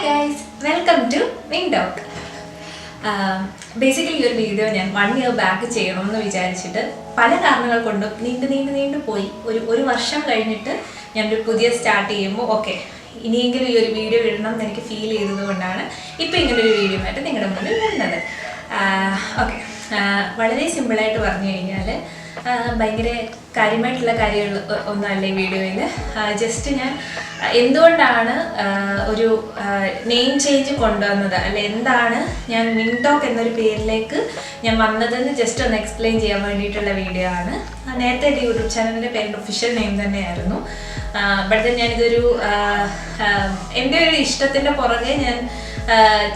guys, welcome to Wing Talk. Basically ഈ ഒരു video ഞാൻ 1 year ബാക്ക് ചെയ്യണമെന്ന് വിചാരിച്ചിട്ട് പല കാരണങ്ങൾ കൊണ്ടും നീണ്ടു പോയി. ഒരു വർഷം കഴിഞ്ഞിട്ട് ഞാനൊരു പുതിയ സ്റ്റാർട്ട് ചെയ്യുമ്പോൾ ഓക്കെ ഇനിയെങ്കിലും ഈ ഒരു വീഡിയോ ഇടണം എന്ന് എനിക്ക് ഫീൽ ചെയ്തതുകൊണ്ടാണ് ഇപ്പോൾ ഇങ്ങനൊരു വീഡിയോ ആയിട്ട് നിങ്ങളുടെ മുന്നിൽ വരുന്നത്. ഓക്കെ, വളരെ സിമ്പിളായിട്ട് പറഞ്ഞു കഴിഞ്ഞാൽ ഭയങ്കര കാര്യമായിട്ടുള്ള കാര്യങ്ങൾ ഒന്നുമല്ല ഈ വീഡിയോയിൽ. ജസ്റ്റ് ഞാൻ എന്തുകൊണ്ടാണ് ഒരു നെയിം ചേഞ്ച് കൊണ്ടുവന്നത്, അല്ലെ എന്താണ് ഞാൻ വിങ് ടോക്ക് എന്നൊരു പേരിലേക്ക് ഞാൻ വന്നതെന്ന് ജസ്റ്റ് ഒന്ന് എക്സ്പ്ലെയിൻ ചെയ്യാൻ വേണ്ടിയിട്ടുള്ള വീഡിയോ ആണ്. നേരത്തെ എൻ്റെ യൂട്യൂബ് ചാനലിൻ്റെ പേരിൻ്റെ ഒഫീഷ്യൽ നെയിം തന്നെയായിരുന്നു. ബട്ട് ഞാനിതൊരു എൻ്റെ ഒരു ഇഷ്ടത്തിൻ്റെ പുറകെ ഞാൻ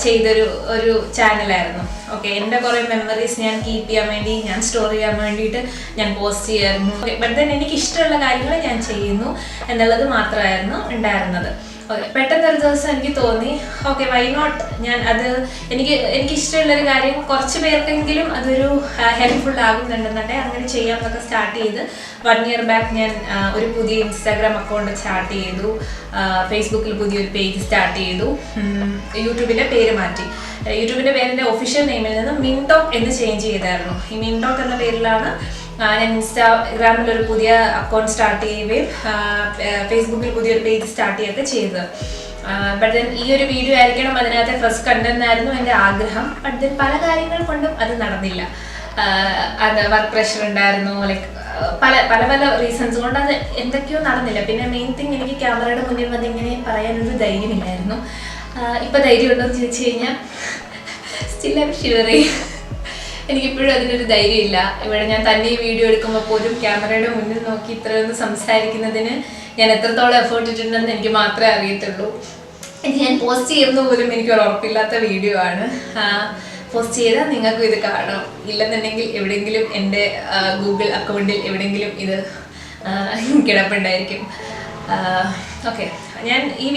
ചെയ്തൊരു ചാനലായിരുന്നു. ഓക്കെ, എൻ്റെ കുറേ മെമ്മറീസ് ഞാൻ കീപ്പ് ചെയ്യാൻ വേണ്ടി, ഞാൻ സ്റ്റോർ ചെയ്യാൻ വേണ്ടിയിട്ട് ഞാൻ പോസ്റ്റ് ചെയ്യായിരുന്നു. ബട്ട് എനിക്ക് ഇഷ്ടമുള്ള കാര്യങ്ങൾ ഞാൻ ചെയ്യുന്നു എന്നുള്ളത് മാത്രമായിരുന്നു ഉണ്ടായിരുന്നത്. ഓക്കെ, പെട്ടെന്നൊരു ദിവസം എനിക്ക് തോന്നി ഓക്കെ വൈ നോട്ട് ഞാൻ അത് എനിക്ക് ഇഷ്ടമുള്ളൊരു കാര്യം കുറച്ച് പേർക്കെങ്കിലും അതൊരു ഹെൽപ്ഫുൾ ആകുന്നുണ്ടെന്നുണ്ടെങ്കിൽ അങ്ങനെ ചെയ്യാമെന്നൊക്കെ സ്റ്റാർട്ട് ചെയ്ത് 1 year ബാക്ക് ഞാൻ ഒരു പുതിയ ഇൻസ്റ്റാഗ്രാം അക്കൗണ്ട് സ്റ്റാർട്ട് ചെയ്തു. ഫേസ്ബുക്കിൽ പുതിയൊരു പേജ് സ്റ്റാർട്ട് ചെയ്തു. യൂട്യൂബിൻ്റെ പേര് മാറ്റി. യൂട്യൂബിൻ്റെ പേരിൻ്റെ ഒഫീഷ്യൽ നെയിമിൽ നിന്ന് വിങ് ടോക്ക് എന്ന് ചേഞ്ച് ചെയ്തായിരുന്നു. ഈ വിങ് ടോക്ക് എന്ന പേരിലാണ് ഞാൻ ഇൻസ്റ്റാഗ്രാമിൽ ഒരു പുതിയ അക്കൗണ്ട് സ്റ്റാർട്ട് ചെയ്യുകയും ഫേസ്ബുക്കിൽ പുതിയൊരു പേജ് സ്റ്റാർട്ട് ചെയ്യുകയൊക്കെ ചെയ്തത്. ബട്ട് ദെൻ ഈ ഒരു വീഡിയോ ആയിരിക്കണം അതിനകത്തെ ഫസ്റ്റ് കണ്ടന്റ് ആയിരുന്നു എൻ്റെ ആഗ്രഹം. ബട്ട് ദെൻ പല കാര്യങ്ങൾ കൊണ്ടും അത് നടന്നില്ല. അത് വർക്ക് പ്രഷർ ഉണ്ടായിരുന്നു, ലൈക്ക് പല റീസൺസ് കൊണ്ട് അത് എന്തൊക്കെയോ നടന്നില്ല. പിന്നെ മെയിൻ തിങ് എനിക്ക് ക്യാമറയുടെ മുന്നിൽ വന്ന് ഇങ്ങനെ പറയാനൊരു ധൈര്യമില്ലായിരുന്നു. ഇപ്പം ധൈര്യം ഉണ്ടോ എന്ന് ചോദിച്ചു കഴിഞ്ഞാൽ സ്റ്റിൽ ഐ ആം ഷിവറിങ്. എനിക്കിപ്പോഴും അതിനൊരു ധൈര്യമില്ല. ഇവിടെ ഞാൻ തന്നെ ഈ വീഡിയോ എടുക്കുമ്പോൾ പോലും ക്യാമറയുടെ മുന്നിൽ നോക്കി ഇത്രയൊന്ന് സംസാരിക്കുന്നതിന് ഞാൻ എത്രത്തോളം എഫേർട്ട് ഇട്ടിട്ടുണ്ടെന്ന് എനിക്ക് മാത്രമേ അറിയത്തുള്ളൂ. ഞാൻ പോസ്റ്റ് ചെയ്യുന്ന പോലും എനിക്കൊരു ഉറപ്പില്ലാത്ത വീഡിയോ ആണ്. പോസ്റ്റ് ചെയ്താൽ നിങ്ങൾക്കും ഇത് കാണാം, ഇല്ലെന്നുണ്ടെങ്കിൽ എവിടെയെങ്കിലും എൻ്റെ ഗൂഗിൾ അക്കൗണ്ടിൽ എവിടെയെങ്കിലും ഇത് കിടപ്പുണ്ടായിരിക്കും. ഓക്കെ, ഞാൻ ഈ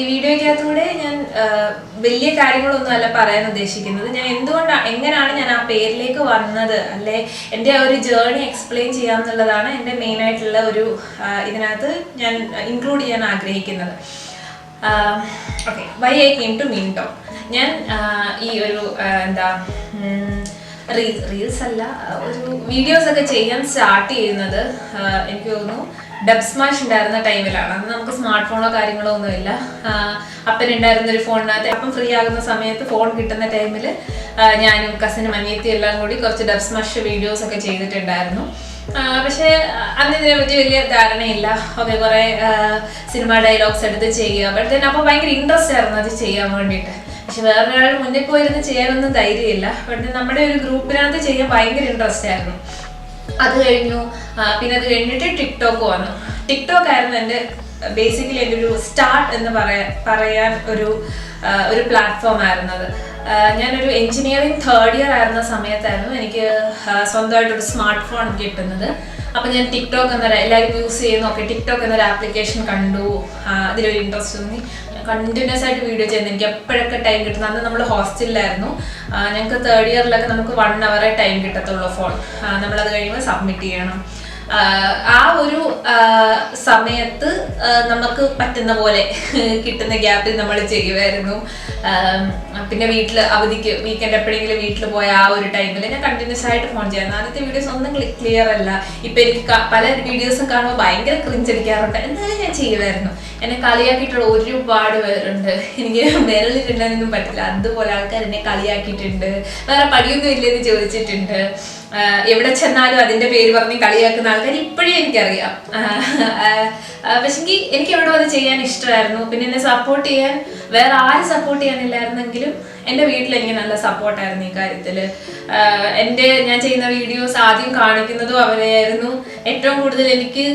വീഡിയോയ്ക്കകത്തൂടെ ഞാൻ വലിയ കാര്യങ്ങളൊന്നും അല്ല പറയാൻ ഉദ്ദേശിക്കുന്നത്. ഞാൻ എങ്ങനെയാണ് ഞാൻ ആ പേരിലേക്ക് വന്നത്, അല്ലെ എൻ്റെ ആ ഒരു ജേർണി എക്സ്പ്ലെയിൻ ചെയ്യാമെന്നുള്ളതാണ് എൻ്റെ മെയിനായിട്ടുള്ള ഒരു ഇതിനകത്ത് ഞാൻ ഇൻക്ലൂഡ് ചെയ്യാൻ ആഗ്രഹിക്കുന്നത്. Okay, why I came to wing talk. ഞാൻ ഈ ഒരു റീൽസ് അല്ല, ഒരു വീഡിയോസൊക്കെ ചെയ്യാൻ സ്റ്റാർട്ട് ചെയ്യുന്നത് എനിക്ക് തോന്നുന്നു ഡബ് സ്മാഷ് ഉണ്ടായിരുന്ന ടൈമിലാണ്. അന്ന് നമുക്ക് സ്മാർട്ട് ഫോണോ കാര്യങ്ങളോ ഒന്നുമില്ല. അപ്പനുണ്ടായിരുന്ന ഒരു ഫോണിനകത്ത് അപ്പം ഫ്രീ ആകുന്ന സമയത്ത് ഫോൺ കിട്ടുന്ന ടൈമിൽ ഞാനും കസിനും അനിയത്തിയും എല്ലാം കൂടി കുറച്ച് ഡബ് സ്മാഷ് വീഡിയോസ് ഒക്കെ ചെയ്തിട്ടുണ്ടായിരുന്നു. പക്ഷേ അന്ന് ഇതിനെ പറ്റി വലിയ ധാരണയില്ല. ഓക്കെ, കുറേ സിനിമ ഡയലോഗ്സ് എടുത്ത് ചെയ്യുക. ബട്ട് ദെൻ അപ്പോൾ ഭയങ്കര ഇൻട്രസ്റ്റ് ആയിരുന്നു അത് ചെയ്യാൻ വേണ്ടിയിട്ട്. പക്ഷെ വേറൊരാൾ മുന്നിൽ പോയിരുന്ന് ചെയ്യാനൊന്നും ധൈര്യമില്ല. ബട്ട് നമ്മുടെ ഒരു ഗ്രൂപ്പിനകത്ത് ചെയ്യാൻ ഭയങ്കര ഇൻട്രസ്റ്റ് ആയിരുന്നു. അത് കഴിഞ്ഞു. പിന്നെ അത് കഴിഞ്ഞിട്ട് ടിക്ടോക്ക് വന്നു. ടിക്ടോക്ക് ആയിരുന്നു എൻ്റെ ബേസിക്കലി എൻ്റെ ഒരു സ്റ്റാർട്ട് എന്ന് പറയാൻ ഒരു പ്ലാറ്റ്ഫോം ആയിരുന്നത്. ഞാനൊരു എൻജിനീയറിംഗ് 3rd year ആയിരുന്ന സമയത്തായിരുന്നു എനിക്ക് സ്വന്തമായിട്ടൊരു സ്മാർട്ട് ഫോൺ കിട്ടുന്നത്. അപ്പം ഞാൻ ടിക്ടോക്ക് എല്ലാവരും യൂസ് ചെയ്യുന്നു. ഓക്കെ, ടിക്ടോക്ക് എന്നൊരു ആപ്ലിക്കേഷൻ കണ്ടു. അതിലൊരു ഇൻട്രസ്റ്റ് തോന്നി. കണ്ടിന്യൂസ് ആയിട്ട് വീഡിയോ ചെയ്യുന്നത് എനിക്ക് എപ്പോഴൊക്കെ ടൈം കിട്ടുന്നത്. അന്ന് നമ്മൾ ഹോസ്റ്റലിലായിരുന്നു. ഞങ്ങൾക്ക് 3rd year നമുക്ക് 1 hour ടൈം കിട്ടത്തുള്ളൂ ഫോൺ. നമ്മളത് കഴിയുമ്പോൾ സബ്മിറ്റ് ചെയ്യണം. ആ ഒരു സമയത്ത് നമുക്ക് പറ്റുന്ന പോലെ കിട്ടുന്ന ഗ്യാപ്പിൽ നമ്മൾ ചെയ്യുമായിരുന്നു. പിന്നെ അവധിക്ക് വീക്കെൻഡ് എപ്പോഴെങ്കിലും വീട്ടിൽ പോയ ആ ഒരു ടൈമിൽ ഞാൻ കണ്ടിന്യൂസ് ആയിട്ട് ഫോൺ ചെയ്യായിരുന്നു. ആദ്യത്തെ വീഡിയോസ് ഒന്നും ക്ലിയർ അല്ല. ഇപ്പം എനിക്ക് പല വീഡിയോസും കാണുമ്പോൾ ഭയങ്കര ക്രിഞ്ചടിക്കാറുണ്ട്. എന്നാലും ഞാൻ ചെയ്യുമായിരുന്നു. എന്നെ കളിയാക്കിയിട്ടുള്ള ഒരുപാട് പേരുണ്ട്. എനിക്ക് വിരലിട്ടുണ്ടെന്നൊന്നും പറ്റില്ല. അതുപോലെ ആൾക്കാർ എന്നെ കളിയാക്കിയിട്ടുണ്ട്. വേറെ പടിയൊന്നും ഇല്ലെന്ന് ചോദിച്ചിട്ടുണ്ട്. എവിടെ ചെന്നാലും അതിൻ്റെ പേര് പറഞ്ഞ് കളിയാക്കുന്ന ആൾക്കാർ ഇപ്പോഴും എനിക്കറിയാം. പക്ഷെങ്കിൽ എനിക്ക് എവിടെ അത് ചെയ്യാൻ ഇഷ്ടമായിരുന്നു. പിന്നെ എന്നെ സപ്പോർട്ട് ചെയ്യാൻ വേറെ ആരും സപ്പോർട്ട് ചെയ്യാനില്ലായിരുന്നെങ്കിലും എൻ്റെ വീട്ടിൽ എനിക്ക് നല്ല സപ്പോർട്ടായിരുന്നു ഈ കാര്യത്തിൽ. ഞാൻ ചെയ്യുന്ന വീഡിയോസ് ആദ്യം കാണിക്കുന്നതും അവരെയായിരുന്നു. ഏറ്റവും കൂടുതൽ എനിക്ക്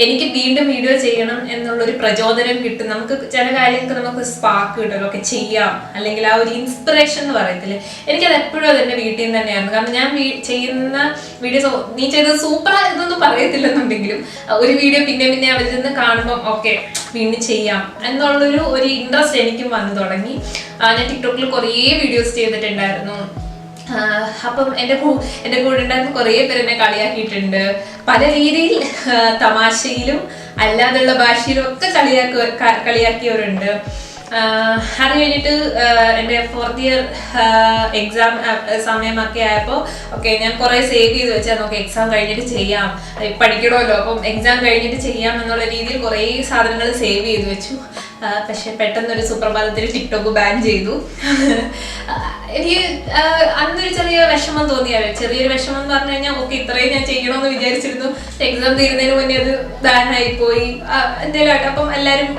എനിക്ക് വീണ്ടും വീഡിയോ ചെയ്യണം എന്നുള്ളൊരു പ്രചോദനം കിട്ടും. നമുക്ക് ചില കാര്യങ്ങൾക്ക് നമുക്ക് സ്പാർക്ക് കിട്ടുമല്ലോ, ഒക്കെ ചെയ്യാം, അല്ലെങ്കിൽ ആ ഒരു ഇൻസ്പിറേഷൻ എന്ന് പറയത്തില്ലേ, എനിക്കത് എപ്പോഴും അതെൻ്റെ വീട്ടിൽ നിന്ന് തന്നെയായിരുന്നു. കാരണം ഞാൻ ചെയ്യുന്ന വീഡിയോസ് നീ ചെയ്തത് സൂപ്പറായിരുന്നൊന്നും പറയത്തില്ലെന്നുണ്ടെങ്കിലും ഒരു വീഡിയോ പിന്നെ അവരിൽ നിന്ന് കാണുമ്പം ഓക്കെ വീണ്ടും ചെയ്യാം എന്നുള്ളൊരു ഇൻട്രസ്റ്റ് എനിക്കും വന്നു തുടങ്ങി. ഞാൻ ടിക്ടോക്കിൽ കുറേ വീഡിയോസ് ചെയ്തിട്ടുണ്ടായിരുന്നു. അപ്പം എൻ്റെ കൂടെ ഉണ്ടായിരുന്ന കുറേ പേര് എന്നെ കളിയാക്കിയിട്ടുണ്ട്. പല രീതിയിൽ തമാശയിലും അല്ലാതുള്ള ഭാഷയിലും ഒക്കെ കളിയാക്കിയവരുണ്ട്. അത് കഴിഞ്ഞിട്ട് എൻ്റെ 4th ഇയർ എക്സാം സമയമൊക്കെ ആയപ്പോൾ ഓക്കെ ഞാൻ കുറേ സേവ് ചെയ്ത് വെച്ചാൽ നമുക്ക് എക്സാം കഴിഞ്ഞിട്ട് ചെയ്യാം, പഠിക്കണമല്ലോ, അപ്പം എക്സാം കഴിഞ്ഞിട്ട് ചെയ്യാം എന്നുള്ള രീതിയിൽ കുറേ സാധനങ്ങൾ സേവ് ചെയ്ത് വെച്ചു. പക്ഷെ പെട്ടെന്നൊരു സുപ്രഭാതത്തിൽ ടിക്ടോക്ക് ബാൻ ചെയ്തു. എനിക്ക് അന്നൊരു ചെറിയ വിഷമം തോന്നിയാലോ. ചെറിയൊരു വിഷമം എന്ന് പറഞ്ഞു കഴിഞ്ഞാൽ ഓക്കെ ഇത്രയും ഞാൻ ചെയ്യണമെന്ന് വിചാരിച്ചിരുന്നു, എക്സാം തീരുന്നതിന് മുന്നേ അത് ബാനായിപ്പോയി എന്തെങ്കിലും ആയിട്ട്. അപ്പം എല്ലാവരും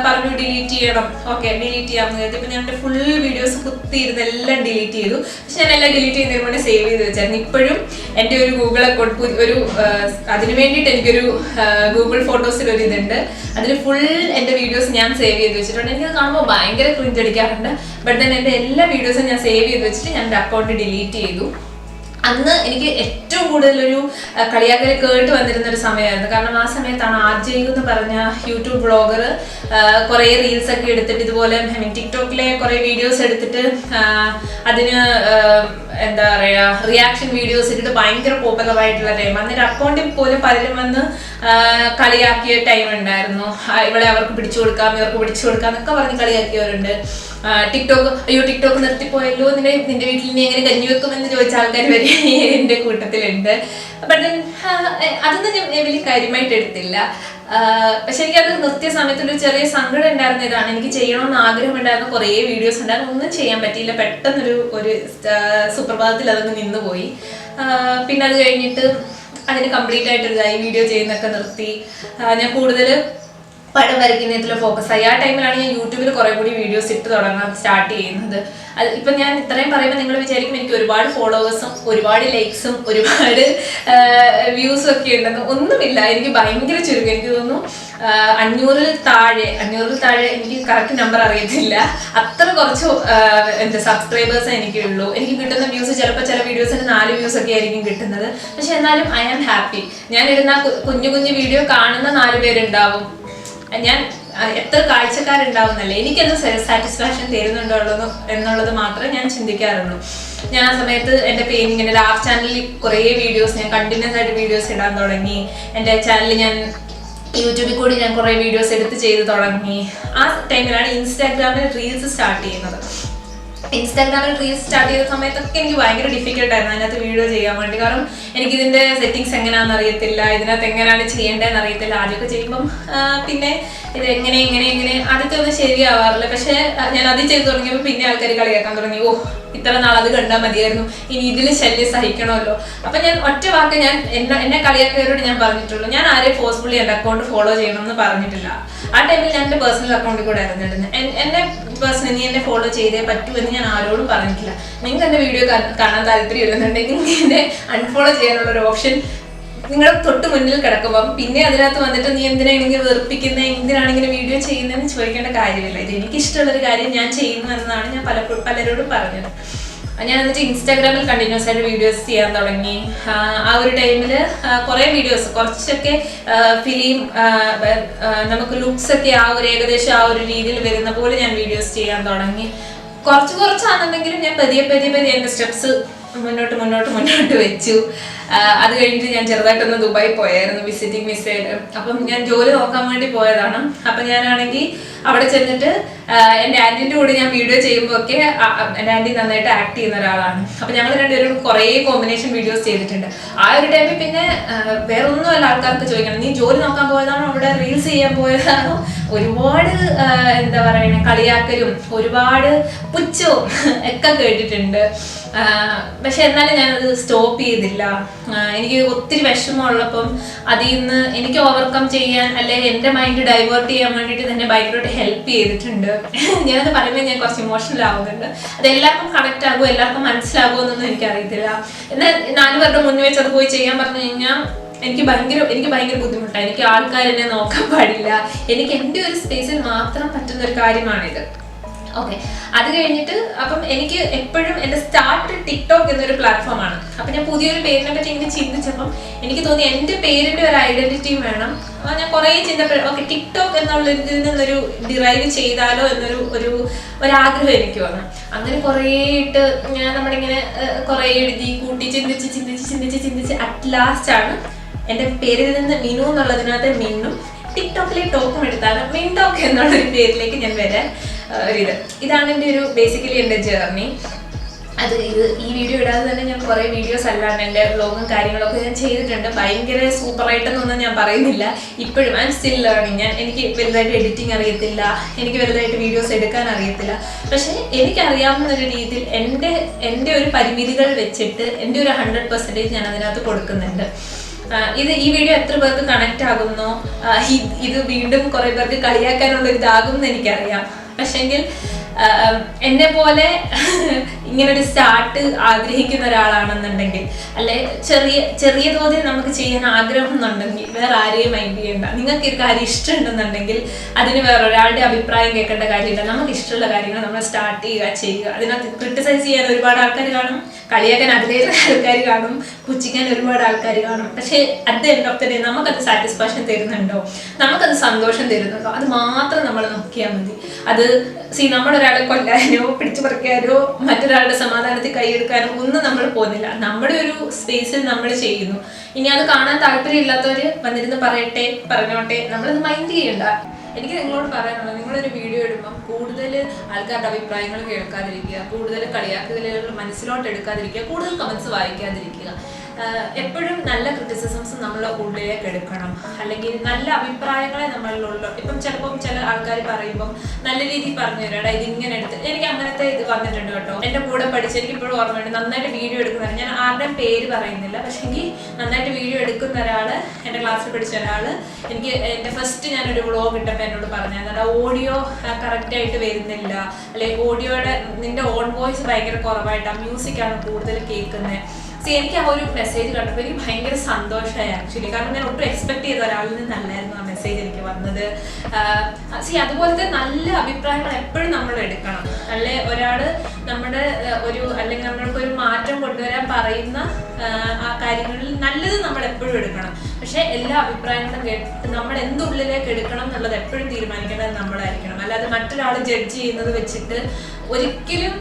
പറഞ്ഞു ഡിലീറ്റ് ചെയ്യണം. ഓക്കെ ഡിലീറ്റ് ചെയ്യാമെന്ന് കരുതി. ഇപ്പം ഞാൻ എൻ്റെ ഫുൾ വീഡിയോസ് കുത്തിയിരുന്ന് എല്ലാം ഡിലീറ്റ് ചെയ്തു. പക്ഷെ ഞാൻ എല്ലാം ഡിലീറ്റ് ചെയ്യുന്നതിന് മുന്നേ സേവ് ചെയ്ത് വെച്ചായിരുന്നു. ഇപ്പോഴും എൻ്റെ ഒരു ഗൂഗിൾ അക്കൗണ്ട് ഒരു അതിന് വേണ്ടിയിട്ട് എനിക്കൊരു ഗൂഗിൾ ഫോട്ടോസിൽ ഒരു ഇതുണ്ട്, അതിൽ ഫുൾ എൻ്റെ വീഡിയോസ് ഞാൻ സേവ് ചെയ്ത് വെച്ചിട്ടുണ്ട്. എനിക്കത് കാണുമ്പോൾ ഭയങ്കര ക്രിഞ്ച് അടിക്കാറുണ്ട്. ബട്ട് തന്നെ എൻ്റെ എല്ലാ വീഡിയോസും ഞാൻ സേവ് ചെയ്ത് വെച്ചിട്ട് ഞാൻ എൻ്റെ അക്കൗണ്ട് ഡിലീറ്റ് ചെയ്തു. അന്ന് എനിക്ക് ഏറ്റവും കൂടുതലൊരു കളിയാക്കൽ കേട്ട് വന്നിരുന്ന ഒരു സമയമായിരുന്നു. കാരണം ആ സമയത്താണ് RJ എന്ന് പറഞ്ഞ യൂട്യൂബ് ബ്ലോഗർ കുറേ റീൽസ് ഒക്കെ എടുത്തിട്ട് ഇതുപോലെ ടിക്ടോക്കിലെ കുറേ വീഡിയോസ് എടുത്തിട്ട് അതിന് എന്താ പറയുക റിയാക്ഷൻ വീഡിയോസ് ഇട്ടിട്ട് ഭയങ്കര പോപ്പുലറായിട്ടുള്ള ടൈം. അന്നൊരു അക്കൗണ്ടിൽ പോലും പലരും വന്ന് കളിയാക്കിയ ടൈം ഉണ്ടായിരുന്നു. ഇവിടെ അവർക്ക് പിടിച്ചു കൊടുക്കാം, ഇവർക്ക് പിടിച്ചു കൊടുക്കാം എന്നൊക്കെ പറഞ്ഞ് കളിയാക്കിയവരുണ്ട്. ടിക്ടോക്ക് നിർത്തിപ്പോയല്ലോ, നിന്റെ വീട്ടിൽ നീ എങ്ങനെ കഞ്ഞി വെക്കുമെന്ന് ചോദിച്ച ആൾക്കാർ വരെ എൻ്റെ കൂട്ടത്തിലുണ്ട്. ബട്ട് അതൊന്നും ഞാൻ വലിയ കാര്യമായിട്ട് എടുത്തില്ല. പക്ഷെ എനിക്കത് നിർത്തിയ സമയത്തൊരു ചെറിയ സങ്കടം ഉണ്ടായിരുന്ന ഇതാണ്, എനിക്ക് ചെയ്യണമെന്ന് ആഗ്രഹമുണ്ടായിരുന്ന കുറേ വീഡിയോസ് ഉണ്ടായിരുന്നു, ഒന്നും ചെയ്യാൻ പറ്റിയില്ല. പെട്ടെന്നൊരു സുപ്രഭാതത്തിൽ അതൊന്ന് നിന്നുപോയി. പിന്നെ അത് കഴിഞ്ഞിട്ട് അതിന് കംപ്ലീറ്റ് ആയിട്ട് ഇതായി, വീഡിയോ ചെയ്യുന്നതൊക്കെ നിർത്തി. ഞാൻ കൂടുതൽ പടം വരയ്ക്കുന്നതിൽ ഫോക്കസ് ആയി. ആ ടൈമിലാണ് ഞാൻ യൂട്യൂബിൽ കുറേ കൂടി വീഡിയോസ് ഇട്ട് തുടങ്ങാൻ സ്റ്റാർട്ട് ചെയ്യുന്നത്. അത് ഇപ്പം ഞാൻ ഇത്രയും പറയുമ്പോൾ നിങ്ങൾ വിചാരിക്കും എനിക്ക് ഒരുപാട് ഫോളോവേഴ്സും ഒരുപാട് ലൈക്സും ഒരുപാട് വ്യൂസും ഒക്കെ ഉണ്ടെന്ന്. ഒന്നുമില്ല, എനിക്ക് ഭയങ്കര ചുരുക്കം. എനിക്ക് തോന്നുന്നു 500-ൽ താഴെ, എനിക്ക് കറക്റ്റ് നമ്പർ അറിയത്തില്ല, അത്ര കുറച്ച് എന്താ സബ്സ്ക്രൈബേഴ്സ് എനിക്കുള്ളൂ. എനിക്ക് കിട്ടുന്ന വ്യൂസ് ചിലപ്പോൾ ചില വീഡിയോസിന് 4 വ്യൂസ് ഒക്കെ ആയിരിക്കും കിട്ടുന്നത്. പക്ഷെ എന്നാലും ഐ ആം ഹാപ്പി. ഞാൻ ഇടുന്ന കുഞ്ഞു വീഡിയോ കാണുന്ന 4 പേരുണ്ടാവും, ഞാൻ എത്ര കാഴ്ചക്കാരുണ്ടാവുന്നല്ലേ, എനിക്കത് സാറ്റിസ്ഫാക്ഷൻ തരുന്നുണ്ടോ എന്നുള്ളത് മാത്രമേ ഞാൻ ചിന്തിക്കാറുള്ളൂ. ഞാൻ ആ സമയത്ത് എൻ്റെ ഇങ്ങനെ ലാസ്റ്റ് ചാനലിൽ കുറേ വീഡിയോസ് ഞാൻ കണ്ടിന്യൂസ് ആയിട്ട് വീഡിയോസ് ഇടാൻ തുടങ്ങി. എൻ്റെ ചാനലിൽ ഞാൻ യൂട്യൂബിൽ കൂടി ഞാൻ കുറേ വീഡിയോസ് എടുത്ത് ചെയ്ത് തുടങ്ങി. ആ ടൈമിലാണ് ഇൻസ്റ്റാഗ്രാമിൽ റീൽസ് സ്റ്റാർട്ട് ചെയ്യുന്നത്. ഇൻസ്റ്റാഗ്രാമിൽ റീൽസ് സ്റ്റാർട്ട് ചെയ്ത സമയത്തൊക്കെ എനിക്ക് ഭയങ്കര ഡിഫിക്കൽട്ടായിരുന്നു അതിനകത്ത് വീഡിയോ ചെയ്യാൻ വേണ്ടി. കാരണം എനിക്കിതിൻ്റെ സെറ്റിങ്സ് എങ്ങനെയാണെന്ന് അറിയത്തില്ല, ഇതിനകത്ത് എങ്ങനെയാണ് ചെയ്യേണ്ടതെന്ന് അറിയത്തില്ല. ആദ്യമൊക്കെ ചെയ്യുമ്പം പിന്നെ ഇത് എങ്ങനെ ആദ്യത്തെ ഒന്നും ശരിയാവാറില്ല. പക്ഷേ ഞാൻ അത് ചെയ്ത് തുടങ്ങിയപ്പോൾ പിന്നെ ആൾക്കാർ കളിയാക്കാൻ തുടങ്ങി, ഓ ഇത്ര നാൾ അത് കണ്ടാൽ മതിയായിരുന്നു, ഇനി ഇതിൽ ശല്യം സഹിക്കണമല്ലോ. അപ്പം ഞാൻ ഒറ്റ വാക്ക് ഞാൻ എന്നെ കളിയാക്കിയവരോട് ഞാൻ പറഞ്ഞിട്ടുള്ളൂ, ഞാൻ ആരെയും ഫോഴ്സ്ഫുള്ളി എൻ്റെ അക്കൗണ്ട് ഫോളോ ചെയ്യണമെന്ന് പറഞ്ഞിട്ടില്ല. ആ ടൈമിൽ ഞാൻ എൻ്റെ പേഴ്സണൽ അക്കൗണ്ടിൽ കൂടെ ആയിരുന്നു ഇടുന്നത്. എന്നെ പേഴ്സണലി നീ എന്നെ ഫോളോ ചെയ്തേ പറ്റൂ എന്ന് ഞാൻ ആരോടും പറഞ്ഞിട്ടില്ല. നിങ്ങൾക്ക് എൻ്റെ വീഡിയോ കാണാൻ താല്പര്യം ഇല്ലെന്നുണ്ടെങ്കിൽ നിങ്ങൾക്ക് എന്നെ അൺഫോളോ ചെയ്യാനുള്ളൊരു ഓപ്ഷൻ നിങ്ങൾ തൊട്ട് മുന്നിൽ കിടക്കുമ്പം പിന്നെ അതിനകത്ത് വന്നിട്ട് നീ എന്തിനാണെങ്കിൽ വെറുപ്പിക്കുന്നത്, എന്തിനാണെങ്കിലും വീഡിയോ ചെയ്യുന്നതെന്ന് ചോദിക്കേണ്ട കാര്യമില്ല. ഇത് എനിക്കിഷ്ടമുള്ളൊരു കാര്യം ഞാൻ ചെയ്യുന്നു എന്നതാണ് ഞാൻ പലരോടും പറഞ്ഞത്. ഞാൻ എന്നിട്ട് ഇൻസ്റ്റാഗ്രാമിൽ കണ്ടിന്യൂസ് ആയിട്ട് വീഡിയോസ് ചെയ്യാൻ തുടങ്ങി. ആ ഒരു ടൈമിൽ കുറേ വീഡിയോസ് കുറച്ചൊക്കെ ഫിലിം നമുക്ക് ലുക്സ് ഒക്കെ ഏകദേശം ആ ഒരു രീതിയിൽ വരുന്ന പോലെ ഞാൻ വീഡിയോസ് ചെയ്യാൻ തുടങ്ങി. കുറച്ചാണെന്നുണ്ടെങ്കിലും ഞാൻ പതിയെ എൻ്റെ സ്റ്റെപ്സ് മുന്നോട്ട് വെച്ചു. അത് കഴിഞ്ഞിട്ട് ഞാൻ ചെറുതായിട്ടൊന്ന് ദുബായി പോയായിരുന്നു വിസിറ്റിംഗ് വിസയിൽ. അപ്പം ഞാൻ ജോലി നോക്കാൻ വേണ്ടി പോയതാണ്. അപ്പം ഞാനാണെങ്കിൽ അവിടെ ചെന്നിട്ട് എൻ്റെ ആൻറ്റിൻ്റെ കൂടെ ഞാൻ വീഡിയോ ചെയ്യുമ്പോൾ ഒക്കെ എൻ്റെ ആൻറ്റി നന്നായിട്ട് ആക്ട് ചെയ്യുന്ന ഒരാളാണ്. അപ്പം ഞങ്ങൾ രണ്ടുപേരും കുറേ കോമ്പിനേഷൻ വീഡിയോസ് ചെയ്തിട്ടുണ്ട്. ആ ഒരു ടൈമിൽ പിന്നെ വേറെ ഒന്നുമല്ല ആൾക്കാർക്ക് ചോദിക്കണം, നീ ജോലി നോക്കാൻ പോയതാണോ അവിടെ റീൽസ് ചെയ്യാൻ പോയതാണോ? ഒരുപാട് എന്താ പറയുക കളിയാക്കലും ഒരുപാട് പുച്ഛവും ഒക്കെ കേട്ടിട്ടുണ്ട്. പക്ഷെ എന്നാലും ഞാനത് സ്റ്റോപ്പ് ചെയ്തില്ല. എനിക്ക് ഒത്തിരി വിഷമമുള്ളപ്പം അതിൽ നിന്ന് എനിക്ക് ഓവർകം ചെയ്യാൻ അല്ലെങ്കിൽ എൻ്റെ മൈൻഡ് ഡൈവേർട്ട് ചെയ്യാൻ വേണ്ടിയിട്ട് തന്നെ ഭയങ്കരമായിട്ട് ഹെൽപ്പ് ചെയ്തിട്ടുണ്ട്. ഞാനത് പറയുമ്പോൾ ഞാൻ കുറച്ച് ഇമോഷണൽ ആവുന്നുണ്ട്. അത് എല്ലാവർക്കും കണക്റ്റ് ആകുമോ എല്ലാവർക്കും മനസ്സിലാകുമോ എന്നൊന്നും എനിക്കറിയത്തില്ല. എന്നാൽ 4 പേരുടെ മുന്നിൽ വെച്ച് അത് പോയി ചെയ്യാൻ പറഞ്ഞു കഴിഞ്ഞാൽ എനിക്ക് ഭയങ്കര ബുദ്ധിമുട്ടാണ്. എനിക്ക് ആൾക്കാർ എന്നെ നോക്കാൻ പാടില്ല. എനിക്ക് എൻ്റെ ഒരു സ്പേസിൽ മാത്രം പറ്റുന്ന ഒരു കാര്യമാണിത്. ഓക്കെ, അത് കഴിഞ്ഞിട്ട് അപ്പം എനിക്ക് എപ്പോഴും എൻ്റെ സ്റ്റാർട്ട് ടിക്ടോക്ക് എന്നൊരു പ്ലാറ്റ്ഫോമാണ്. അപ്പം ഞാൻ പുതിയൊരു പേരിനെ പറ്റി ഇങ്ങനെ ചിന്തിച്ചപ്പം എനിക്ക് തോന്നി എൻ്റെ പേരിൻ്റെ ഒരു ഐഡന്റിറ്റിയും വേണം. ഞാൻ കുറേ ഓക്കെ ടിക്ടോക്ക് എന്നുള്ള ഇതിൽ നിന്നൊരു ഡിറൈവ് ചെയ്താലോ ഒരാഗ്രഹം എനിക്ക് വന്നു. അങ്ങനെ കുറേ ഇട്ട് നമ്മളിങ്ങനെ കുറേ എഴുതി കൂട്ടി ചിന്തിച്ച് അറ്റ് ലാസ്റ്റ് ആണ് എൻ്റെ പേരിൽ നിന്ന് മിനു എന്നുള്ളതിനകത്ത് മിന്നും ടിക്ടോക്കിലെ ടോക്കും എടുത്താണ് മിൻടോക്ക് എന്നുള്ളൊരു പേരിലേക്ക് ഞാൻ വരാൻ ഇതാണ് എൻ്റെ ഒരു ബേസിക്കലി എൻ്റെ ജേർണി. ഈ വീഡിയോ ഇടാതെ തന്നെ ഞാൻ കുറേ വീഡിയോസ് അല്ലാണ്ട് എൻ്റെ വ്ലോഗും കാര്യങ്ങളൊക്കെ ഞാൻ ചെയ്തിട്ടുണ്ട്. ഭയങ്കര സൂപ്പറായിട്ടൊന്നും ഞാൻ പറയുന്നില്ല. ഇപ്പോഴും ഐ എം സ്റ്റിൽ ലേണിങ്. എനിക്ക് വലുതായിട്ട് എഡിറ്റിംഗ് അറിയത്തില്ല, എനിക്ക് വലുതായിട്ട് വീഡിയോസ് എടുക്കാൻ അറിയത്തില്ല. പക്ഷേ എനിക്കറിയാവുന്ന ഒരു രീതിയിൽ എൻ്റെ ഒരു പരിമിതികൾ വെച്ചിട്ട് എൻ്റെ ഒരു 100% ഞാൻ അതിനകത്ത് കൊടുക്കുന്നുണ്ട്. ഈ വീഡിയോ എത്ര പേർക്ക് കണക്റ്റ് ആകുന്നോ, ഇത് വീണ്ടും കുറേ പേർക്ക് കളിയാക്കാനുള്ള ഇതാകും എന്ന് എനിക്കറിയാം. പക്ഷെങ്കിൽ എന്നെ പോലെ ഇങ്ങനൊരു സ്റ്റാർട്ട് ആഗ്രഹിക്കുന്ന ഒരാളാണെന്നുണ്ടെങ്കിൽ, അല്ലെ ചെറിയ തോതിൽ നമുക്ക് ചെയ്യാൻ ആഗ്രഹം എന്നുണ്ടെങ്കിൽ വേറെ ആരെയും മൈൻഡ് ചെയ്യണ്ട. നിങ്ങൾക്ക് ഒരു കാര്യം ഇഷ്ടമുണ്ടെന്നുണ്ടെങ്കിൽ അതിന് വേറൊരാളുടെ അഭിപ്രായം കേൾക്കേണ്ട കാര്യമില്ല. നമുക്ക് ഇഷ്ടമുള്ള കാര്യങ്ങൾ നമ്മൾ സ്റ്റാർട്ട് ചെയ്യുക. അതിനകത്ത് ക്രിട്ടിസൈസ് ചെയ്യാൻ ഒരുപാട് ആൾക്കാർ കാണും, കളിയാക്കാൻ അതിലേറെ ആൾക്കാർ കാണും, പുച്ഛിക്കാൻ ഒരുപാട് ആൾക്കാർ കാണും. പക്ഷേ at the end of the day നമുക്കത് സാറ്റിസ്ഫാക്ഷൻ തരുന്നുണ്ടോ, നമുക്കത് സന്തോഷം തരുന്നുണ്ടോ, അത് മാത്രം നമ്മൾ നോക്കിയാൽ മതി. അത് നമ്മളൊരാളെ കൊല്ലാനോ പിടിച്ചു പറിക്കാനോ മറ്റൊരാളുടെ സമാധാനത്തിൽ കൈയെടുക്കാനോ ഒന്നും നമ്മൾ പോകുന്നില്ല. നമ്മുടെ ഒരു സ്പേസിൽ നമ്മൾ ചെയ്യുന്നു. ഇനി അത് കാണാൻ താല്പര്യമില്ലാത്തവർ വന്നിരുന്ന് പറഞ്ഞോട്ടെ, നമ്മളത് മൈൻഡ് ചെയ്യണ്ട. എനിക്ക് നിങ്ങളോട് പറയാനുള്ളത്, നിങ്ങളൊരു വീഡിയോ ഇടുമ്പം കൂടുതൽ ആൾക്കാരുടെ അഭിപ്രായങ്ങൾ കേൾക്കാതിരിക്കുക, കൂടുതൽ കളിയാക്കലുകൾ മനസ്സിലോട്ട് എടുക്കാതിരിക്കുക, കൂടുതൽ കമൻസ് വായിക്കാതിരിക്കുക. എപ്പോഴും നല്ല ക്രിറ്റിസിസംസ് നമ്മളെ ഉള്ളിലേക്ക് എടുക്കണം. അല്ലെങ്കിൽ നല്ല അഭിപ്രായങ്ങളെ നമ്മളിലുള്ള ചിലപ്പം ചില ആൾക്കാർ പറയുമ്പം നല്ല രീതിയിൽ പറഞ്ഞു തരാടാ ഇതിങ്ങനെ എടുത്ത്. എനിക്ക് അങ്ങനത്തെ ഇത് വന്നിട്ടുണ്ട് കേട്ടോ. എൻ്റെ കൂടെ പഠിച്ച് എനിക്കിപ്പോഴും ഓർമ്മയുണ്ട്, നന്നായിട്ട് വീഡിയോ എടുക്കുന്നവർ, ഞാൻ ആരുടെയും പേര് പറയുന്നില്ല, പക്ഷേ എങ്കിൽ നന്നായിട്ട് വീഡിയോ എടുക്കുന്ന ഒരാൾ, എൻ്റെ ക്ലാസ്സിൽ പഠിച്ച ഒരാൾ, എനിക്ക് എൻ്റെ ഫസ്റ്റ് ഞാനൊരു വ്ളോഗ് ഇട്ടപ്പോൾ എന്നോട് പറഞ്ഞു, അതായത് ഓഡിയോ കറക്റ്റായിട്ട് വരുന്നില്ല, അല്ലെങ്കിൽ ഓഡിയോയുടെ നിൻ്റെ ഓൺ വോയിസ് ഭയങ്കര കുറവായിട്ടാണ്, മ്യൂസിക്കാണ് കൂടുതൽ കേൾക്കുന്നത്. എനിക്ക് ആ ഒരു മെസ്സേജ് കണ്ടപ്പോൾ എനിക്ക് ഭയങ്കര സന്തോഷമായി ആക്ച്വലി. കാരണം ഞാൻ ഒട്ടും എക്സ്പെക്ട് ചെയ്ത ഒരാളിൽ നിന്നല്ലായിരുന്നു ആ മെസ്സേജ് എനിക്ക് വന്നത്. അതുപോലത്തെ നല്ല അഭിപ്രായങ്ങൾ എപ്പോഴും നമ്മൾ എടുക്കണം. അല്ലെ ഒരാൾ നമ്മുടെ അല്ലെങ്കിൽ നമ്മൾക്കൊരു മാറ്റം കൊണ്ടുവരാൻ പറയുന്ന ആ കാര്യങ്ങളിൽ നല്ലത് നമ്മൾ എപ്പോഴും എടുക്കണം. പക്ഷെ എല്ലാ അഭിപ്രായങ്ങളും കേട്ട് നമ്മൾ എന്തുള്ളിലേക്ക് എടുക്കണം എന്നുള്ളത് എപ്പോഴും തീരുമാനിക്കേണ്ടത് നമ്മളായിരിക്കണം. അല്ലാതെ മറ്റൊരാൾ ജഡ്ജ് ചെയ്യുന്നത് വെച്ചിട്ട് ഒരിക്കലും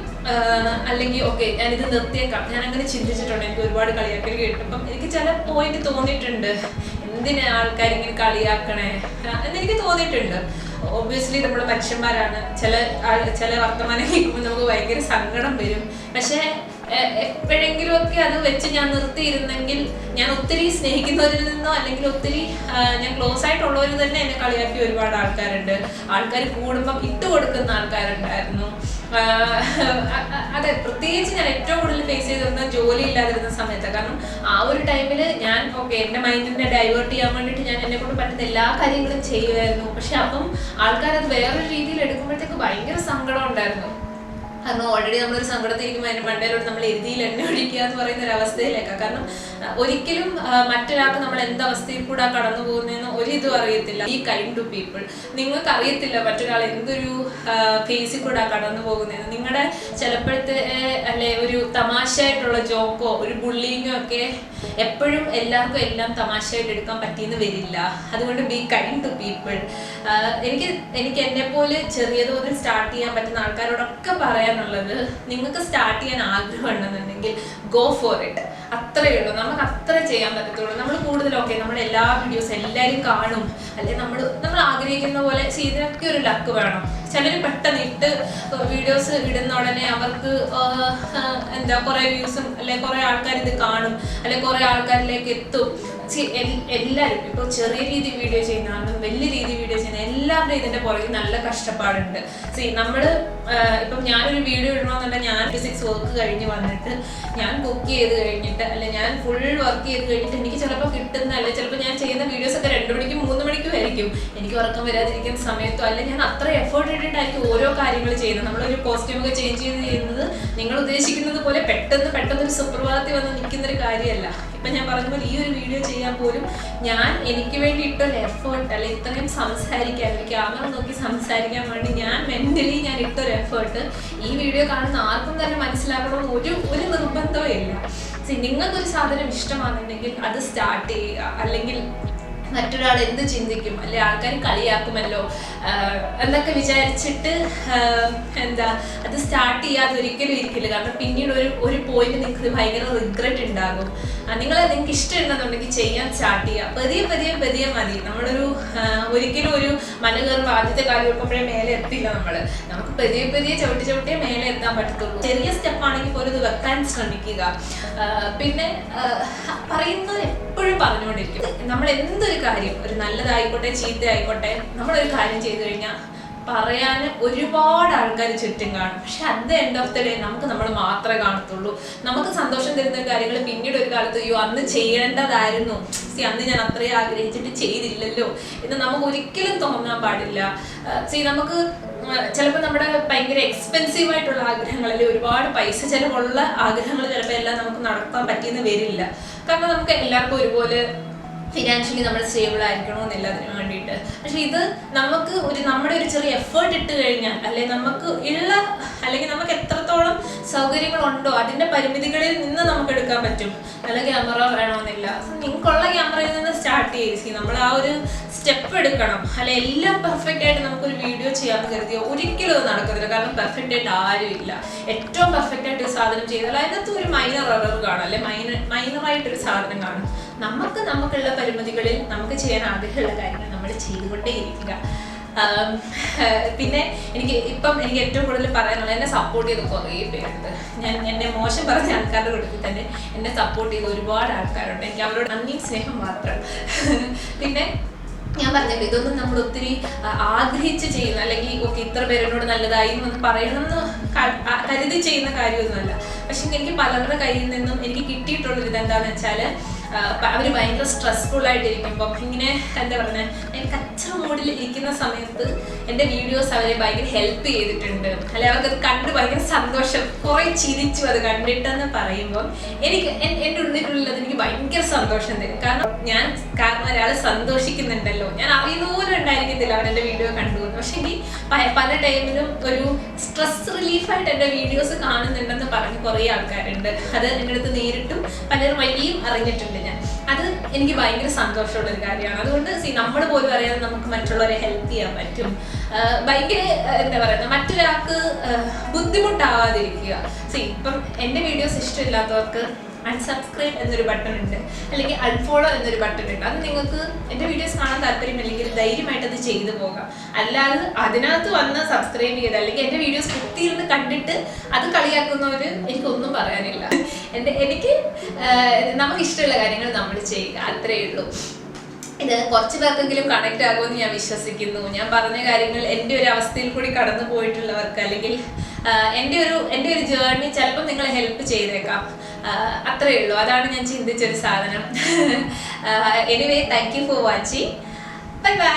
അല്ലെങ്കിൽ ഓക്കെ ഞാനിത് നിർത്തിയേക്കാം, ഞാൻ അങ്ങനെ ചിന്തിച്ചിട്ടുണ്ട്. എനിക്ക് ഒരുപാട് കളിയാക്കൽ കേട്ടപ്പം എനിക്ക് ചില പോയിന്റ് തോന്നിയിട്ടുണ്ട്, എന്തിനാ ആൾക്കാർ ഇങ്ങനെ കളിയാക്കണേ എന്നെനിക്ക് തോന്നിയിട്ടുണ്ട്. ഒബ്വിയസ്ലി നമ്മൾ മനുഷ്യന്മാരാണ്, ചില വർത്തമാനം കേൾക്കുമ്പോൾ നമുക്ക് ഭയങ്കര സങ്കടം വരും. പക്ഷെ എപ്പോഴെങ്കിലും ഒക്കെ അത് വെച്ച് ഞാൻ നിർത്തിയിരുന്നെങ്കിൽ, ഞാൻ ഒത്തിരി സ്നേഹിക്കുന്നവരിൽ നിന്നോ അല്ലെങ്കിൽ ഒത്തിരി ഞാൻ ക്ലോസ് ആയിട്ടുള്ളവരിൽ തന്നെ എന്നെ കളിയാക്കി ഒരുപാട് ആൾക്കാരുണ്ട്. ആൾക്കാർ കൂടുമ്പം ഇട്ടുകൊടുക്കുന്ന ആൾക്കാരുണ്ടായിരുന്നു. അതെ, പ്രത്യേകിച്ച് ഞാൻ ഏറ്റവും കൂടുതൽ ഫേസ് ചെയ്തിരുന്ന ജോലി ഇല്ലാതിരുന്ന സമയത്ത്. കാരണം ആ ഒരു ടൈമിൽ ഞാൻ എൻ്റെ മൈൻഡിനെ ഡൈവേർട്ട് ചെയ്യാൻ വേണ്ടിയിട്ട് ഞാൻ എന്നെ കൊണ്ട് പറ്റുന്ന എല്ലാ കാര്യങ്ങളും ചെയ്യുമായിരുന്നു. പക്ഷെ അപ്പം ആൾക്കാരത് വേറൊരു രീതിയിൽ എടുക്കുമ്പോഴത്തേക്ക് ഭയങ്കര സങ്കടം ഉണ്ടായിരുന്നു. കാരണം ഓൾറെഡി നമ്മളൊരു സങ്കടത്തിരിക്കുമ്പോൾ അതിൻ്റെ മണ്ടയിലോട്ട് നമ്മൾ എഴുതിയിൽ എണ്ണ ഒഴിക്കുക എന്ന് പറയുന്ന ഒരു അവസ്ഥയിലേക്കാണ്. കാരണം ഒരിക്കലും മറ്റൊരാൾക്ക് നമ്മൾ എന്തവസ്ഥയിൽ കൂടെ കടന്നു പോകുന്നതെന്ന് ഒരിതും അറിയത്തില്ല. ഈ കൈൻഡ് ടു പീപ്പിൾ നിങ്ങൾക്ക് അറിയത്തില്ല മറ്റൊരാൾ എന്തൊരു ഫേസിൽ കൂടെ കടന്നു പോകുന്നതെന്ന്. നിങ്ങളുടെ ചിലപ്പോഴത്തെ അല്ലെ ഒരു തമാശയായിട്ടുള്ള ജോക്കോ ഒരു ബുള്ളിങ്ങോ ഒക്കെ എപ്പോഴും എല്ലാവർക്കും എല്ലാം തമാശയായിട്ട് എടുക്കാൻ പറ്റിയെന്ന് വരില്ല. അതുകൊണ്ട് ബി കൈൻഡ് ടു പീപ്പിൾ. എനിക്ക് എന്നെപ്പോലെ ചെറിയ തോതിൽ സ്റ്റാർട്ട് ചെയ്യാൻ പറ്റുന്ന ആൾക്കാരോടൊക്കെ പറയാനുള്ളത്, നിങ്ങൾക്ക് സ്റ്റാർട്ട് ചെയ്യാൻ ആഗ്രഹം ഉണ്ടെന്നുണ്ടെങ്കിൽ ഗോ ഫോർ ഇറ്റ്. അത്രയേ ഉള്ളൂ. നമുക്ക് അത്ര ചെയ്യാൻ പറ്റത്തുള്ളൂ. നമ്മൾ കൂടുതലൊക്കെ നമ്മുടെ എല്ലാ വീഡിയോസ് എല്ലാവരും കാണും, അല്ലെങ്കിൽ നമ്മൾ ആഗ്രഹിക്കുന്ന പോലെ ഇതിനൊക്കെ ഒരു ലക്ക് വേണം. ചിലർ പെട്ടെന്ന് വീഡിയോസ് ഇടുന്ന ഉടനെ അവർക്ക് കുറേ വ്യൂസും അല്ലെങ്കിൽ കുറേ ആൾക്കാർ ഇത് കാണും, അല്ലെങ്കിൽ കുറേ ആൾക്കാരിലേക്ക് എത്തും. എല്ലാവരും ഇപ്പോൾ ചെറിയ രീതി വീഡിയോ ചെയ്യുന്ന ആളും വലിയ രീതി വീഡിയോ ചെയ്യുന്ന എല്ലാവരുടെയും ഇതിൻ്റെ പുറകിൽ നല്ല കഷ്ടപ്പാടുണ്ട്. നമ്മൾ ഇപ്പം ഞാനൊരു വീഡിയോ ഇടണമെന്നുണ്ടെങ്കിൽ ഞാൻ 6 വർക്ക് കഴിഞ്ഞ് വന്നിട്ട് ഞാൻ കുക്ക് ചെയ്ത് കഴിഞ്ഞിട്ട് അല്ലെ ഞാൻ ഫുൾ വർക്ക് ചെയ്ത് കഴിഞ്ഞിട്ട് എനിക്ക് ചിലപ്പോൾ കിട്ടുന്ന അല്ലെ ചിലപ്പോൾ ഞാൻ ചെയ്യുന്ന വീഡിയോസൊക്കെ 2 മണിക്കും 3 മണിക്കും ആയിരിക്കും. എനിക്ക് ഉറക്കം വരാതിരിക്കുന്ന സമയത്തോ അല്ലെ ഞാൻ അത്ര എഫേർട്ട് ഇട്ടിട്ടായിരിക്കും ഓരോ കാര്യങ്ങൾ ചെയ്യുന്നത്. നമ്മളൊരു കോസ്റ്റ്യൂമൊക്കെ ചേഞ്ച് ചെയ്ത് ചെയ്യുന്നത് നിങ്ങൾ ഉദ്ദേശിക്കുന്നത് പോലെ പെട്ടെന്നൊരു സുപ്രഭാതത്തിൽ വന്ന് നിൽക്കുന്നൊരു കാര്യമല്ല. ഇപ്പം ഞാൻ പറഞ്ഞ പോലെ ഈ ഒരു വീഡിയോ ചെയ്യാൻ പോലും ഞാൻ എനിക്ക് വേണ്ടി ഇട്ടൊരു എഫേർട്ട് അല്ലെ ഇത്രയും സംസാരിക്കാൻ ക്യാമറ നോക്കി സംസാരിക്കാൻ വേണ്ടി ഞാൻ മെന്റലി ഞാൻ ഇട്ടൊരു എഫേർട്ട് ഈ വീഡിയോ കാണുന്ന ആർക്കും തന്നെ മനസ്സിലാക്കണമെന്ന് ഒരു നിർബന്ധവും ഇല്ല. നിങ്ങൾക്കൊരു സാധനം ഇഷ്ടമാണെന്നുണ്ടെങ്കിൽ അത് സ്റ്റാർട്ട് ചെയ്യുക. അല്ലെങ്കിൽ മറ്റൊരാൾ എന്ത് ചിന്തിക്കും അല്ലെ ആൾക്കാർ കളിയാക്കുമല്ലോ എന്നൊക്കെ വിചാരിച്ചിട്ട് അത് സ്റ്റാർട്ട് ചെയ്യാതെ ഒരിക്കലും ഇരിക്കില്ല. കാരണം പിന്നീട് ഒരു പോയിന്റ് നിങ്ങൾക്ക് ഭയങ്കര റിഗ്രറ്റ് ഉണ്ടാകും. നിങ്ങൾക്ക് ഇഷ്ടമുണ്ടെന്നുണ്ടെങ്കിൽ ചെയ്യാൻ സ്റ്റാർട്ട് ചെയ്യുക. പതിയെ മതി. നമ്മളൊരു ഒരിക്കലും ഒരു മല കയറുമ്പോൾ ആദ്യത്തെ കാര്യം വെക്കുമ്പോഴേ മേലെ എത്തില്ല. നമുക്ക് പതിയെ ചവിട്ടിയേ മേലെ എത്താൻ പറ്റത്തുള്ളൂ. ചെറിയ സ്റ്റെപ്പാണെങ്കിൽ പോലും ഇത് വെക്കാൻ ശ്രമിക്കുക. പിന്നെ പറയുന്നത് എപ്പോഴും പറഞ്ഞുകൊണ്ടിരിക്കും. നമ്മൾ എന്തൊരു കാര്യം, ഒരു നല്ലതായിക്കോട്ടെ ചീത്തയായിക്കോട്ടെ, നമ്മളൊരു കാര്യം ചെയ്തു കഴിഞ്ഞാൽ പറയാൻ ഒരുപാട് ആൾക്കാർ ചുറ്റും കാണും. പക്ഷെ at the end of the day നമുക്ക് നമ്മൾ മാത്രമേ കാണത്തുള്ളൂ. നമുക്ക് സന്തോഷം തരുന്ന കാര്യങ്ങൾ പിന്നീട് ഒരു കാലത്ത് അയ്യോ അന്ന് ചെയ്യേണ്ടതായിരുന്നു, അന്ന് ഞാൻ അത്രയും ആഗ്രഹിച്ചിട്ട് ചെയ്തില്ലല്ലോ എന്ന് നമുക്ക് ഒരിക്കലും തോന്നാൻ പാടില്ല. നമുക്ക് ചിലപ്പോൾ നമ്മുടെ ഭയങ്കര എക്സ്പെൻസീവ് ആയിട്ടുള്ള ആഗ്രഹങ്ങളിൽ ഒരുപാട് പൈസ ചിലവുള്ള ആഗ്രഹങ്ങൾ ചിലപ്പോൾ എല്ലാം നമുക്ക് നടത്താൻ പറ്റിയെന്ന് വരില്ല. കാരണം നമുക്ക് എല്ലാവർക്കും ഒരുപോലെ ഫിനാൻഷ്യലി നമ്മൾ സ്റ്റേബിൾ ആയിരിക്കണമെന്നില്ല അതിന് വേണ്ടിയിട്ട്. പക്ഷെ ഇത് നമുക്ക് നമ്മുടെ ഒരു ചെറിയ എഫേർട്ട് ഇട്ട് കഴിഞ്ഞാൽ അല്ലെങ്കിൽ നമുക്ക് എത്രത്തോളം സൗകര്യങ്ങളുണ്ടോ അതിൻ്റെ പരിമിതികളിൽ നിന്ന് നമുക്ക് എടുക്കാൻ പറ്റും. നല്ല ക്യാമറ വേണമെന്നില്ല, നിങ്ങൾക്കുള്ള ക്യാമറയിൽ നിന്ന് സ്റ്റാർട്ട് ചെയ്ത് നമ്മൾ ആ ഒരു സ്റ്റെപ്പ് എടുക്കണം. എല്ലാം പെർഫെക്റ്റ് ആയിട്ട് നമുക്കൊരു വീഡിയോ ചെയ്യാമെന്ന് കരുതിയോ ഒരിക്കലും അത് നടക്കത്തില്ല. കാരണം പെർഫെക്റ്റ് ആയിട്ട് ആരും ഇല്ല. ഏറ്റവും പെർഫെക്റ്റ് ആയിട്ട് ഒരു സാധനം ചെയ്താൽ അതിനകത്ത് ഒരു മൈനർ എറർ കാണും, അല്ലെ മൈനറായിട്ടൊരു സാധനം കാണും. നമുക്കുള്ള പരിമിതികളിൽ നമുക്ക് ചെയ്യാൻ ആഗ്രഹമുള്ള കാര്യങ്ങൾ നമ്മൾ ചെയ്തുകൊണ്ടേയിരിക്കുക. പിന്നെ എനിക്ക് ഏറ്റവും കൂടുതൽ പറയാനുള്ളത്, എന്നെ സപ്പോർട്ട് ചെയ്ത് കുറേ പേരുണ്ട്. എന്നെ മോശം പറഞ്ഞ ആൾക്കാരുടെ കൂട്ടത്തിൽ തന്നെ എന്നെ സപ്പോർട്ട് ചെയ്ത ഒരുപാട് ആൾക്കാരുണ്ട്. എനിക്ക് അവരോട് നന്ദി സ്നേഹം മാത്രം. പിന്നെ ഞാൻ പറഞ്ഞിട്ട് ഇതൊന്നും നമ്മൾ ഒത്തിരി ആഗ്രഹിച്ച് ചെയ്യുന്ന അല്ലെങ്കിൽ ഇത്ര പേരോട് നല്ലതായി എന്ന് പറയണമെന്ന് കരുതി ചെയ്യുന്ന കാര്യമൊന്നുമല്ല. പക്ഷെ എനിക്ക് പലരുടെ കയ്യിൽ നിന്നും എനിക്ക് കിട്ടിയിട്ടുള്ളൊരു ഇതെന്താണെന്ന് വെച്ചാൽ, അവർ ഭയങ്കര സ്ട്രെസ്ഫുൾ ആയിട്ടിരിക്കുമ്പം ഇങ്ങനെ എന്താ പറയുക, ഞാൻ കച്ചറ മൂഡിൽ ഇരിക്കുന്ന സമയത്ത് എൻ്റെ വീഡിയോസ് അവരെ ഭയങ്കര ഹെൽപ്പ് ചെയ്തിട്ടുണ്ട്. അല്ലെങ്കിൽ അവർക്കത് കണ്ട് ഭയങ്കര സന്തോഷം, കുറേ ചിരിച്ചു അത് കണ്ടിട്ടെന്ന് പറയുമ്പം എൻ്റെ ഉള്ളിൽ എനിക്ക് ഭയങ്കര സന്തോഷം തരും. കാരണം ഒരാൾ സന്തോഷിക്കുന്നുണ്ടല്ലോ, ഞാൻ അറിയുന്ന പോലും ഉണ്ടായിരിക്കത്തില്ല അവരെൻ്റെ വീഡിയോ കണ്ടുപോകുന്നു. പക്ഷെ എനിക്ക് പല ടൈമിലും ഒരു സ്ട്രെസ് റിലീഫായിട്ട് എൻ്റെ വീഡിയോസ് കാണുന്നുണ്ടെന്ന് പറഞ്ഞ് കുറേ ആൾക്കാരുണ്ട്. അത് എൻ്റെ അടുത്ത് നേരിട്ടും പലരും വഴിയും അറിഞ്ഞിട്ടുണ്ട്. അത് എനിക്ക് ഭയങ്കര സന്തോഷമുള്ളൊരു കാര്യമാണ്. അതുകൊണ്ട് നമ്മൾ പോലും അറിയാതെ നമുക്ക് മറ്റുള്ളവരെ ഹെൽപ്പ് ചെയ്യാൻ പറ്റും. ഭയങ്കര എന്താ പറയുക, മറ്റൊരാൾക്ക് ബുദ്ധിമുട്ടാവാതിരിക്കുക. ഇപ്പം എൻ്റെ വീഡിയോസ് ഇഷ്ടമില്ലാത്തവർക്ക് അൺസബ്സ്ക്രൈബ് എന്നൊരു ബട്ടൺ ഉണ്ട്, അല്ലെങ്കിൽ അൺഫോളോ എന്നൊരു ബട്ടൺ ഉണ്ട്. അത് നിങ്ങൾക്ക് എൻ്റെ വീഡിയോസ് കാണാൻ താല്പര്യമില്ലെങ്കിൽ ധൈര്യമായിട്ട് അത് ചെയ്തു പോകാം. അല്ലാതെ അതിനകത്ത് വന്ന് സബ്സ്ക്രൈബ് ചെയ്ത് അല്ലെങ്കിൽ എൻ്റെ വീഡിയോസ് കുത്തിയിരുന്ന് കണ്ടിട്ട് അത് കളിയാക്കുന്നവർ എനിക്കൊന്നും പറയാനില്ല. എനിക്ക് നമുക്ക് ഇഷ്ടമുള്ള കാര്യങ്ങൾ നമ്മൾ ചെയ്യുക, അത്രയേ ഉള്ളൂ. ഇത് കുറച്ച് പേർക്കെങ്കിലും കണക്റ്റ് ആകുമെന്ന് ഞാൻ വിശ്വസിക്കുന്നു. ഞാൻ പറഞ്ഞ കാര്യങ്ങൾ എൻ്റെ ഒരു അവസ്ഥയിൽ കൂടി കടന്നു പോയിട്ടുള്ളവർക്ക്, അല്ലെങ്കിൽ എൻ്റെ ഒരു ജേർണി ചിലപ്പോൾ നിങ്ങളെ ഹെൽപ്പ് ചെയ്തേക്കാം. അത്രയേ ഉള്ളൂ. അതാണ് ഞാൻ ചിന്തിച്ചൊരു സാധനം. Anyway, thank you for watching. Bye bye.